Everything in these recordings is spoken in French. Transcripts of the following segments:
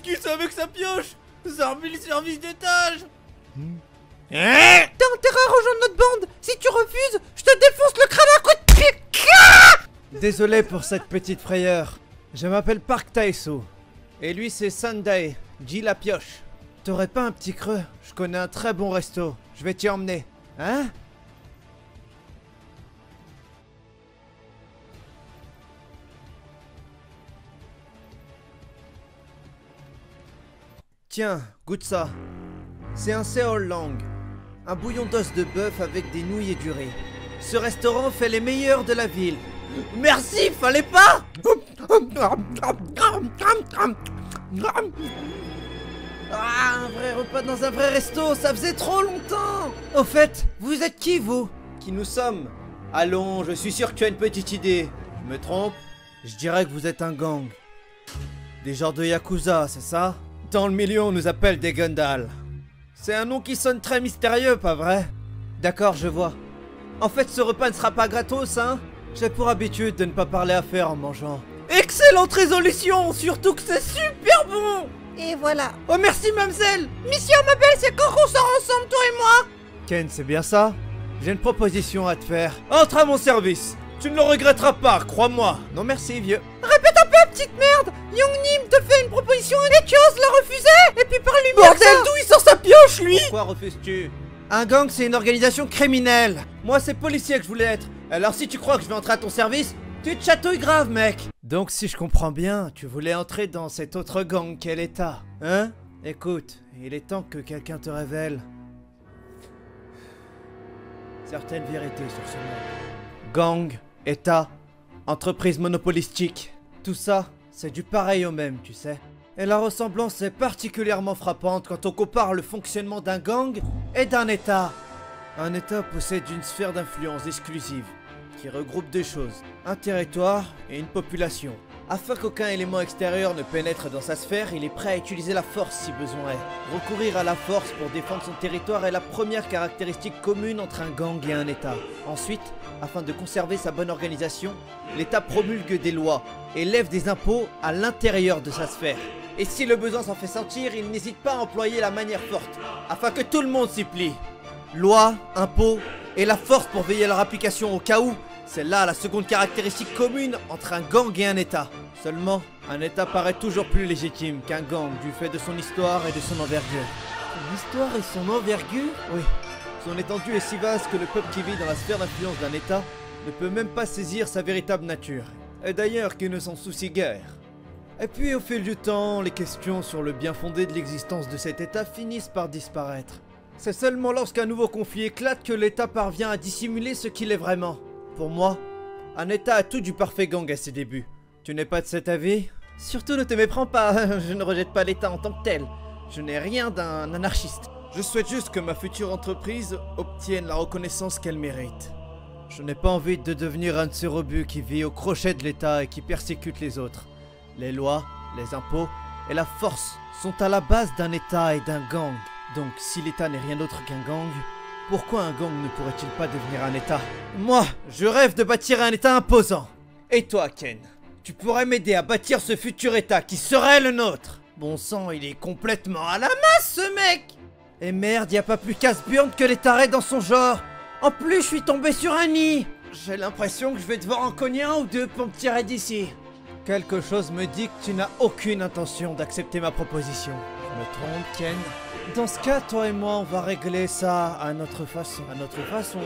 qui c'est avec sa pioche? Zarbi le service d'étage. T'as intérêt à rejoindre notre bande. Si tu refuses, je te défonce le crâne à coup de pied. Désolé pour cette petite frayeur. Je m'appelle Park Taeso. Et lui c'est Sunday, J la pioche. T'aurais pas un petit creux? Je connais un très bon resto. Je vais t'y emmener. Hein? Tiens, goûte ça. C'est un Seoul Lang. Un bouillon d'os de bœuf avec des nouilles et du riz. Ce restaurant fait les meilleurs de la ville. Merci, fallait pas. Ah, un vrai repas dans un vrai resto, ça faisait trop longtemps. Au fait, vous êtes qui vous? Qui nous sommes? Allons, je suis sûr que tu as une petite idée. Je me trompe? Je dirais que vous êtes un gang. Des genres de Yakuza, c'est ça? Dans le milieu, on nous appelle des Gundal. C'est un nom qui sonne très mystérieux, pas vrai? D'accord, je vois. En fait, ce repas ne sera pas gratos, hein? J'ai pour habitude de ne pas parler affaires en mangeant. Excellente résolution, surtout que c'est super bon! Et voilà. Oh merci, mademoiselle! Mission, ma belle, c'est quand qu'on sort ensemble, toi et moi? Ken, c'est bien ça? J'ai une proposition à te faire. Entre à mon service! Tu ne le regretteras pas, crois-moi! Non merci, vieux. Répète un peu, petite merde. Young-Nim te fait une proposition et tu oses la refuser? Et puis parle-lui bien. Bordel, d'où il sort sa pioche, lui? Pourquoi refuses-tu? Un gang, c'est une organisation criminelle. Moi, c'est policier que je voulais être. Alors si tu crois que je vais entrer à ton service, tu te chatouilles grave, mec. Donc si je comprends bien, tu voulais entrer dans cet autre gang qu'est l'État, hein? Écoute, il est temps que quelqu'un te révèle certaines vérités sur ce monde. Gang, État, entreprise monopolistique, tout ça, c'est du pareil au même, tu sais. Et la ressemblance est particulièrement frappante quand on compare le fonctionnement d'un gang et d'un État. Un État possède une sphère d'influence exclusive qui regroupe deux choses, un territoire et une population. Afin qu'aucun élément extérieur ne pénètre dans sa sphère, il est prêt à utiliser la force si besoin est. Recourir à la force pour défendre son territoire est la première caractéristique commune entre un gang et un État. Ensuite, afin de conserver sa bonne organisation, l'État promulgue des lois et lève des impôts à l'intérieur de sa sphère. Et si le besoin s'en fait sentir, il n'hésite pas à employer la manière forte, afin que tout le monde s'y plie. Loi, impôts et la force pour veiller à leur application au cas où, c'est là la seconde caractéristique commune entre un gang et un État. Seulement, un État paraît toujours plus légitime qu'un gang du fait de son histoire et de son envergure. Son histoire et son envergure? Oui. Son étendue est si vaste que le peuple qui vit dans la sphère d'influence d'un État ne peut même pas saisir sa véritable nature. Et d'ailleurs qu'il ne s'en soucie guère. Et puis au fil du temps, les questions sur le bien fondé de l'existence de cet État finissent par disparaître. C'est seulement lorsqu'un nouveau conflit éclate que l'État parvient à dissimuler ce qu'il est vraiment. Pour moi, un État a tout du parfait gang à ses débuts. Tu n'es pas de cet avis? Surtout ne te méprends pas, je ne rejette pas l'État en tant que tel. Je n'ai rien d'un anarchiste. Je souhaite juste que ma future entreprise obtienne la reconnaissance qu'elle mérite. Je n'ai pas envie de devenir un de ces rebuts qui vit au crochet de l'État et qui persécute les autres. Les lois, les impôts et la force sont à la base d'un État et d'un gang. Donc si l'État n'est rien d'autre qu'un gang, pourquoi un gang ne pourrait-il pas devenir un État? Moi, je rêve de bâtir un État imposant. Et toi, Ken, tu pourrais m'aider à bâtir ce futur État qui serait le nôtre. Bon sang, il est complètement à la masse, ce mec. Et merde, y a pas plus casse-burne que les tarés dans son genre. En plus, je suis tombé sur un nid. J'ai l'impression que je vais devoir en cogner un ou deux pour me tirer d'ici. Quelque chose me dit que tu n'as aucune intention d'accepter ma proposition. Je me trompe, Ken? Dans ce cas, toi et moi, on va régler ça à notre façon. À notre façon?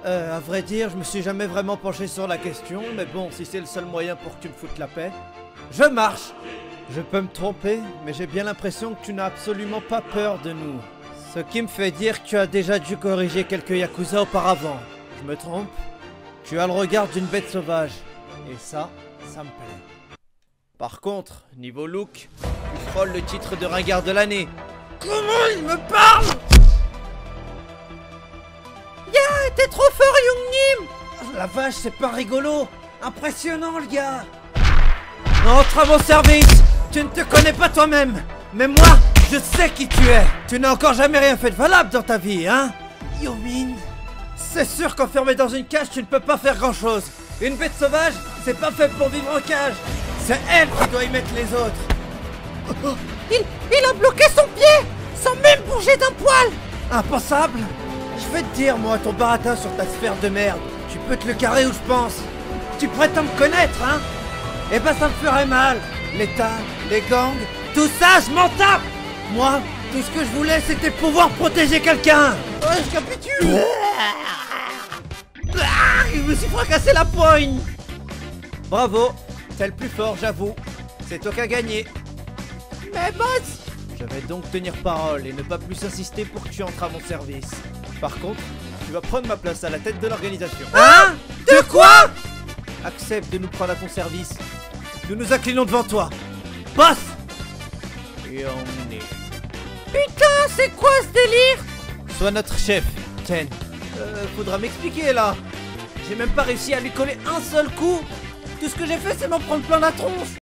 À vrai dire, je me suis jamais vraiment penché sur la question, mais bon, si c'est le seul moyen pour que tu me foutes la paix, je marche! Je peux me tromper, mais j'ai bien l'impression que tu n'as absolument pas peur de nous. Ce qui me fait dire que tu as déjà dû corriger quelques Yakuza auparavant. Je me trompe? Tu as le regard d'une bête sauvage. Et ça me plaît. Par contre, niveau look, tu frôles le titre de ringard de l'année. Comment il me parle? Yeah, t'es trop fort, Young-Nim. Oh, la vache, c'est pas rigolo. Impressionnant, le gars. Entre à mon service. Tu ne te connais pas toi-même. Mais moi, je sais qui tu es. Tu n'as encore jamais rien fait de valable dans ta vie, hein? Yomin. C'est sûr qu'enfermé dans une cage, tu ne peux pas faire grand-chose. Une bête sauvage, c'est pas fait pour vivre en cage. C'est elle qui doit y mettre les autres. Il a bloqué son pied sans même bouger d'un poil. Impensable! Je vais te dire, moi, ton baratin sur ta sphère de merde. Tu peux te le carrer où je pense. Tu prétends me connaître, hein? Eh ben, ça me ferait mal. L'État, les gangs, tout ça, je m'en tape! Moi, tout ce que je voulais, c'était pouvoir protéger quelqu'un! Ouais, je capitule. Je me suis fracassé la poigne! Bravo, t'es le plus fort, j'avoue. C'est toi qui as gagné. Mais boss, Je vais donc tenir parole et ne pas plus insister pour que tu entres à mon service. Par contre, tu vas prendre ma place à la tête de l'organisation. Hein? De quoi? Accepte de nous prendre à ton service. Nous nous inclinons devant toi. Boss! Et on est... putain, c'est quoi ce délire? Sois notre chef, Ten. Faudra m'expliquer là. J'ai même pas réussi à lui coller un seul coup. Tout ce que j'ai fait, c'est m'en prendre plein la tronche.